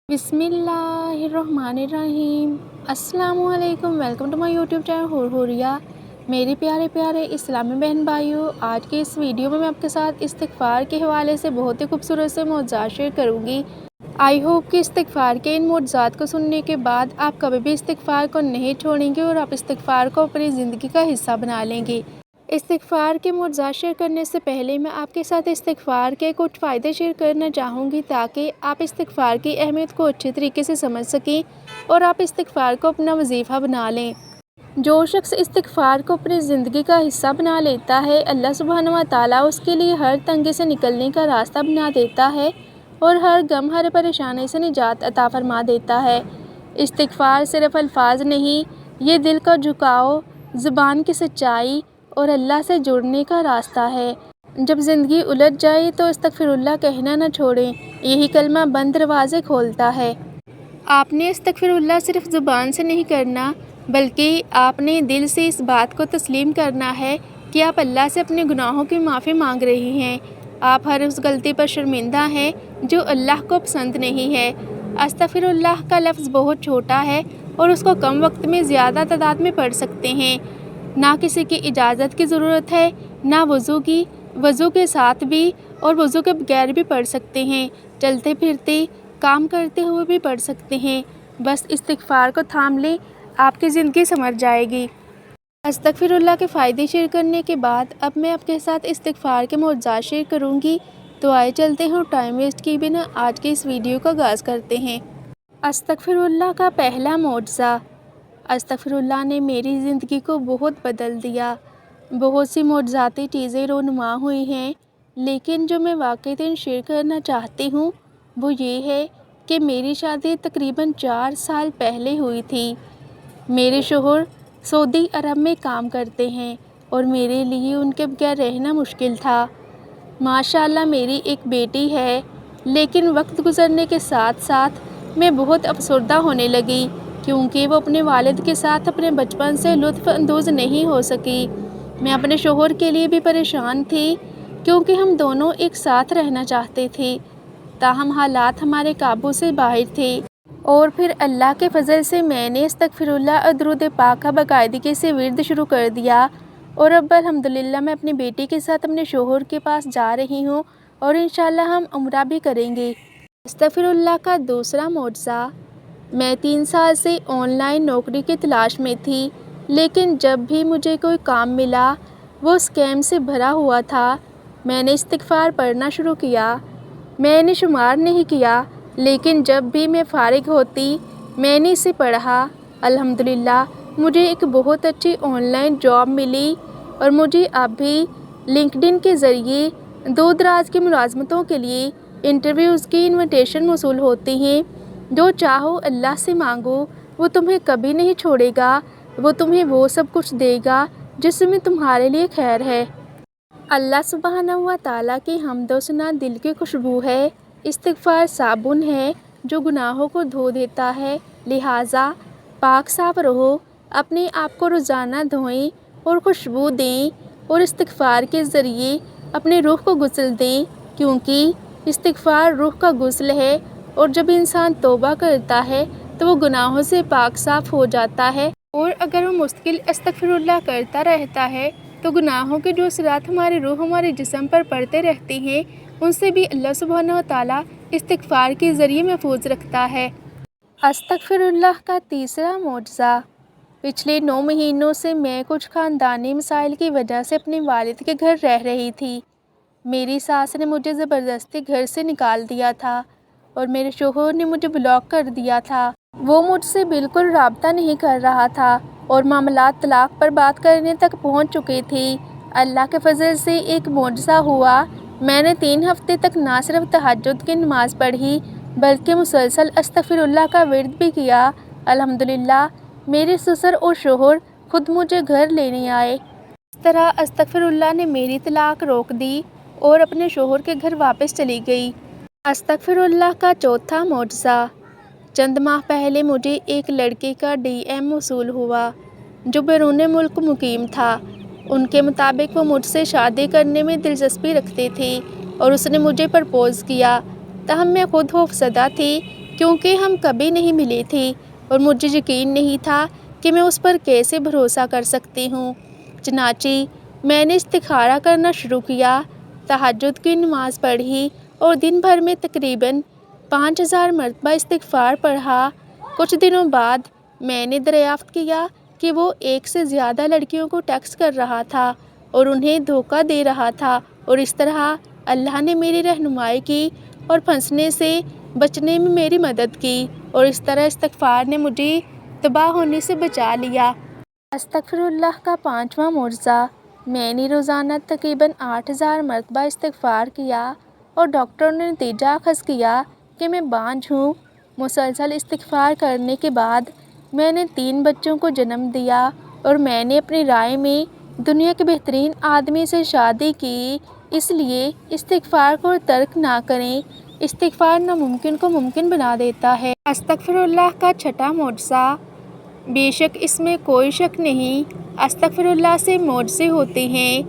बिस्मिल्लाहिर्रहमानिर्रहीम। अस्सलामु अलैकुम। Welcome to my YouTube channel Hurhuriya. मेरे प्यारे प्यारे इस्लामी बहन भाइयों, आज के इस वीडियो में मैं आपके साथ इस्तिग़फ़ार के हवाले से बहुत ही खूबसूरत से मौज़ूआत शेयर करूँगी। आई होप कि इस्तिग़फ़ार के इन मौज़ूआत को सुनने के बाद आप कभी भी इस्तिग़फ़ार को नहीं छोड़ेंगे और आप इस्तिग़फ़ार को अपनी ज़िंदगी का हिस्सा बना लेंगे। इस्तिग़फ़ार के मौज़ूआत शेयर करने से पहले मैं आपके साथ इस्तिग़फ़ार के कुछ फ़ायदे शेयर करना चाहूँगी, ताकि आप इस्तिग़फ़ार की अहमियत को अच्छे तरीके से समझ सकें और आप इस्तिग़फ़ार को अपना वजीफ़ा बना लें। जो शख्स इस्तिग़फ़ार को अपनी ज़िंदगी का हिस्सा बना लेता है, अल्लाह सुब्हानहू व तआला उसके लिए हर तंगी से निकलने का रास्ता बना देता है और हर गम हर परेशानी से निजात अता फ़रमा देता है। इस्तिग़फ़ार सिर्फ़ अल्फाज नहीं, ये दिल का झुकाव, ज़ुबान की सच्चाई और अल्लाह से जुड़ने का रास्ता है। जब ज़िंदगी उलझ जाए तो अस्तग़फ़िरुल्लाह कहना न छोड़ें, यही कलमा बंद दरवाज़े खोलता है। आपने अस्तग़फ़िरुल्लाह सिर्फ़ ज़ुबान से नहीं करना, बल्कि आपने दिल से इस बात को तस्लीम करना है कि आप अल्लाह से अपने गुनाहों की माफ़ी मांग रहे हैं। आप हर उस गलती पर शर्मिंदा हैं जो अल्लाह को पसंद नहीं है। अस्तग़फ़िरुल्लाह का लफ्ज़ बहुत छोटा है और उसको कम वक्त में ज़्यादा तादाद में पढ़ सकते हैं। ना किसी की इजाज़त की ज़रूरत है, ना वज़ू की। वज़ू के साथ भी और वज़ू के बगैर भी पढ़ सकते हैं। चलते फिरते, काम करते हुए भी पढ़ सकते हैं। बस इस्तिग़फ़ार को थाम लें, आपकी ज़िंदगी संवर जाएगी। अस्तग़फ़िरुल्लाह के फ़ायदे शेयर करने के बाद अब मैं आपके साथ इस्तिग़फ़ार के मौज़ूआत शेयर करूँगी। तो आइए चलते हैं और टाइम वेस्ट किए बिना आज के इस वीडियो का आगाज़ करते हैं। अस्तग़फ़िरुल्लाह का पहला मौज़ा। अस्तग़फ़िरुल्लाह ने मेरी ज़िंदगी को बहुत बदल दिया। बहुत सी मौज़ाती चीज़ें रूनुमा हुई हैं, लेकिन जो मैं वाक़ईतन शेयर करना चाहती हूँ वो ये है कि मेरी शादी तकरीबन 4 साल पहले हुई थी। मेरे शौहर सऊदी अरब में काम करते हैं और मेरे लिए उनके बगैर रहना मुश्किल था। माशाअल्लाह मेरी एक बेटी है, लेकिन वक्त गुज़रने के साथ साथ मैं बहुत अफ़सरदा होने लगी, क्योंकि वो अपने वालिद के साथ अपने बचपन से लुत्फ़ अंदोज़ नहीं हो सकी। मैं अपने शौहर के लिए भी परेशान थी, क्योंकि हम दोनों एक साथ रहना चाहते थे, ताहम हालात हमारे काबू से बाहर थे। और फिर अल्लाह के फ़ज़ल से मैंने अस्तग़फ़िरुल्लाह और दुरूद पाक का बाकायदगी से विर्द शुरू कर दिया और अब अल्हम्दुलिल्लाह मैं अपनी बेटी के साथ अपने शौहर के पास जा रही हूँ और इंशाअल्लाह हम उम्रा भी करेंगे। अस्तग़फ़िरुल्लाह का दूसरा मौज़ा। मैं 3 साल से ऑनलाइन नौकरी की तलाश में थी, लेकिन जब भी मुझे कोई काम मिला वो स्कैम से भरा हुआ था। मैंने इस्तिग़फ़ार पढ़ना शुरू किया। मैंने शुमार नहीं किया, लेकिन जब भी मैं फ़ारिग होती मैंने इसे पढ़ा। अल्हम्दुलिल्लाह मुझे एक बहुत अच्छी ऑनलाइन जॉब मिली और मुझे अब भी लिंक्डइन के ज़रिए दूर दराज की मुलाज़मतों के लिए इंटरव्यूज़ की इन्विटेशन मौसूल होती हैं। जो चाहो अल्लाह से मांगो, वो तुम्हें कभी नहीं छोड़ेगा। वो तुम्हें वो सब कुछ देगा जिसमें तुम्हारे लिए खैर है। अल्लाह सुब्हानहू व तआला की हम्द व सना दिल की खुशबू है। इस्तिग़फ़ार साबुन है जो गुनाहों को धो देता है, लिहाजा पाक साफ़ रहो। अपने आप को रोज़ाना धोएं और खुशबू दें और इस्तिग़फ़ार के ज़रिए अपने रूह को गुस्ल दें, क्योंकि इस्तिग़फ़ार रूह का गुस्ल है और जब इंसान तौबा करता है तो वो गुनाहों से पाक साफ़ हो जाता है। और अगर वो मुस्तकिल अस्तग़फ़िरुल्लाह करता रहता है तो गुनाहों के जो असरात हमारे रूह हमारे जिस्म पर पड़ते रहते हैं, उनसे भी अल्लाह सुब्हानहू व तआला इस्तिग़फ़ार के ज़रिए महफूज रखता है। अस्तग़फ़िरुल्लाह का तीसरा मौज़ा। पिछले 9 महीनों से मैं कुछ ख़ानदानी मसाइल की वजह से अपने वालिद के घर रह रही थी। मेरी सास ने मुझे ज़बरदस्ती घर से निकाल दिया था और मेरे शौहर ने मुझे ब्लॉक कर दिया था। वो मुझसे बिल्कुल राब्ता नहीं कर रहा था और मामलात तलाक़ पर बात करने तक पहुंच चुके थे। अल्लाह के फ़ज़ल से एक मौज़ा हुआ। मैंने 3 हफ़्ते तक ना सिर्फ़ तहज्जुद की नमाज़ पढ़ी, बल्कि मुसलसल अस्तग़फ़िरुल्लाह का विर्द भी किया। अल्हम्दुलिल्लाह मेरे ससुर और शौहर खुद मुझे घर लेने आए। इस तरह अस्तग़फ़िरुल्लाह ने मेरी तलाक़ रोक दी और अपने शौहर के घर वापस चली गई। अस्तग़फ़िरुल्लाह का चौथा मौज़ा। चंद माह पहले मुझे एक लड़के का DM मौसूल हुआ जो बैरून मुल्क मुकीम था। उनके मुताबिक वो मुझसे शादी करने में दिलचस्पी रखते थे और उसने मुझे प्रपोज़ किया। तहम मैं खुद खौफज़दा थी کیونکہ ہم کبھی نہیں ملے تھے اور مجھے یقین نہیں تھا کہ میں اس پر کیسے بھروسہ کر سکتی ہوں۔ چنانچہ میں نے استخارہ کرنا شروع کیا، تہجد کی نماز پڑھی اور دن بھر میں تقریباً 5000 مرتبہ استغفار پڑھا۔ کچھ دنوں بعد میں نے دریافت کیا کہ وہ ایک سے زیادہ لڑکیوں کو ٹیکسٹ کر رہا تھا اور انہیں دھوکہ دے رہا تھا، اور اس طرح اللہ نے میری رہنمائی کی اور پھنسنے سے بچنے میں میری مدد کی، اور اس طرح استغفار نے مجھے تباہ ہونے سے بچا لیا۔ استغفر اللہ کا 5واں معجزہ: میں نے روزانہ تقریباً 8000 مرتبہ استغفار کیا اور ڈاکٹروں نے نتیجہ اخذ کیا کہ میں بانجھ ہوں۔ مسلسل استغفار کرنے کے بعد میں نے 3 بچوں کو جنم دیا اور میں نے اپنی رائے میں دنیا کے بہترین آدمی سے شادی کی۔ اس لیے استغفار کو ترک نہ کریں، استغفار ناممکن کو ممکن بنا دیتا ہے۔ استغفر اللہ کا 6واں معجزہ: بے شک اس میں کوئی شک نہیں، استغفر اللہ سے معجزے ہوتے ہیں۔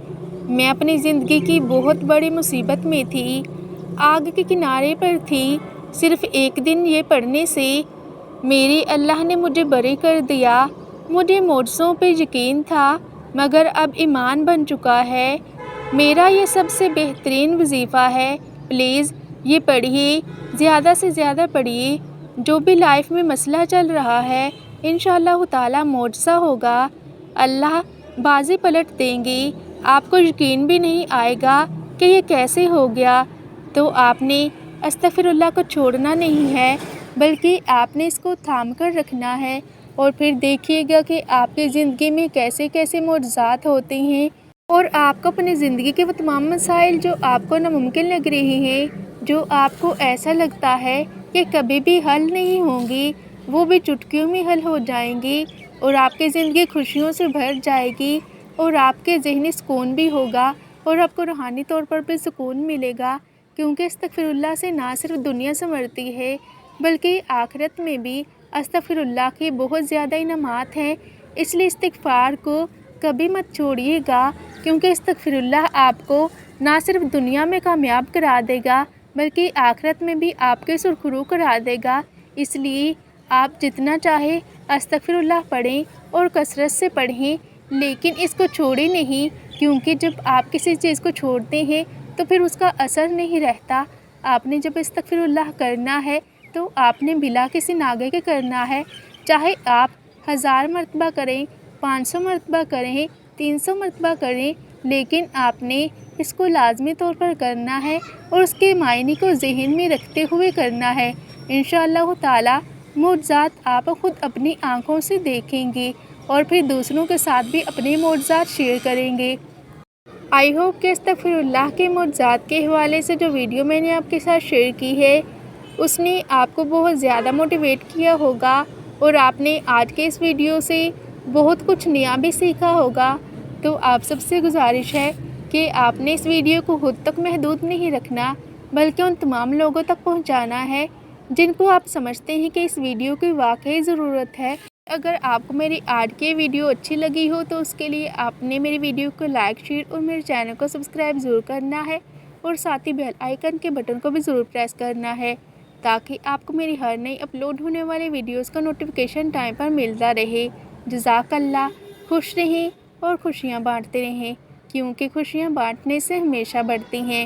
میں اپنی زندگی کی بہت بڑی مصیبت میں تھی، آگ کے کنارے پر تھی۔ صرف ایک دن یہ پڑھنے سے میرے اللہ نے مجھے بری کر دیا۔ مجھے معجزوں پہ یقین تھا، مگر اب ایمان بن چکا ہے۔ میرا یہ سب سے بہترین وظیفہ ہے۔ پلیز یہ پڑھیے، زیادہ سے زیادہ پڑھیے۔ جو بھی لائف میں مسئلہ چل رہا ہے، انشاءاللہ تعالیٰ معجزہ ہوگا، اللہ بازی پلٹ دیں گے۔ آپ کو یقین بھی نہیں آئے گا کہ یہ کیسے ہو گیا۔ تو آپ نے استغفر اللہ کو چھوڑنا نہیں ہے، بلکہ آپ نے اس کو تھام کر رکھنا ہے، اور پھر دیکھیے گا کہ آپ کی زندگی میں کیسے کیسے معجزات ہوتے ہیں، اور آپ کو اپنی زندگی کے وہ تمام مسائل جو آپ کو ناممکن لگ رہے ہیں، جو آپ کو ایسا لگتا ہے کہ کبھی بھی حل نہیں ہوں گی، وہ بھی چٹکیوں میں حل ہو جائیں گی، اور آپ کی زندگی خوشیوں سے بھر جائے گی، اور آپ کے ذہنی سکون بھی ہوگا، اور آپ کو روحانی طور پر بھی سکون ملے گا، کیونکہ استغفر اللہ سے نہ صرف دنیا سنورتی ہے بلکہ آخرت میں بھی استغفر اللہ کے بہت زیادہ انعامات ہیں۔ اس لیے استغفار کو کبھی مت چھوڑیے گا، کیونکہ استغفر اللہ آپ کو نہ صرف دنیا میں کامیاب کرا دے گا بلکہ آخرت میں بھی آپ کے سرخرو کرا دے گا۔ اس لیے آپ جتنا چاہے استغفر اللہ پڑھیں اور کثرت سے پڑھیں، لیکن اس کو چھوڑیں نہیں، کیونکہ جب آپ کسی چیز کو چھوڑتے ہیں تو پھر اس کا اثر نہیں رہتا۔ آپ نے جب استغفر اللہ کرنا ہے تو آپ نے بلا کسی ناغے کے کرنا ہے، چاہے آپ 1000 مرتبہ کریں، 500 مرتبہ کریں، 300 مرتبہ کریں، لیکن آپ نے اس کو لازمی طور پر کرنا ہے اور اس کے معنی کو ذہن میں رکھتے ہوئے کرنا ہے۔ انشاءاللہ تعالیٰ معجزات آپ خود اپنی آنکھوں سے دیکھیں گے اور پھر دوسروں کے ساتھ بھی اپنے معجزات شیئر کریں گے۔ آئی ہوپ کہ استغفر اللہ کے معجزات کے حوالے سے جو ویڈیو میں نے آپ کے ساتھ شیئر کی ہے اس نے آپ کو بہت زیادہ موٹیویٹ کیا ہوگا، اور آپ نے آج کے اس ویڈیو سے بہت کچھ نیا بھی سیکھا ہوگا۔ تو آپ سب سے گزارش ہے کہ آپ نے اس ویڈیو کو خود تک محدود نہیں رکھنا، بلکہ ان تمام لوگوں تک پہنچانا ہے جن کو آپ سمجھتے ہیں کہ اس ویڈیو کی واقعی ضرورت ہے۔ اگر آپ کو میری آج کی ویڈیو اچھی لگی ہو تو اس کے لیے آپ نے میری ویڈیو کو لائک، شیئر اور میرے چینل کو سبسکرائب ضرور کرنا ہے، اور ساتھ ہی بیل آئیکن کے بٹن کو بھی ضرور پریس کرنا ہے، تاکہ آپ کو میری ہر نئی اپلوڈ ہونے والی ویڈیوز کا نوٹیفیکیشن ٹائم پر ملتا رہے۔ جزاک اللہ۔ خوش رہیں اور خوشیاں بانٹتے رہیں، کیونکہ خوشیاں بانٹنے سے ہمیشہ بڑھتی ہیں۔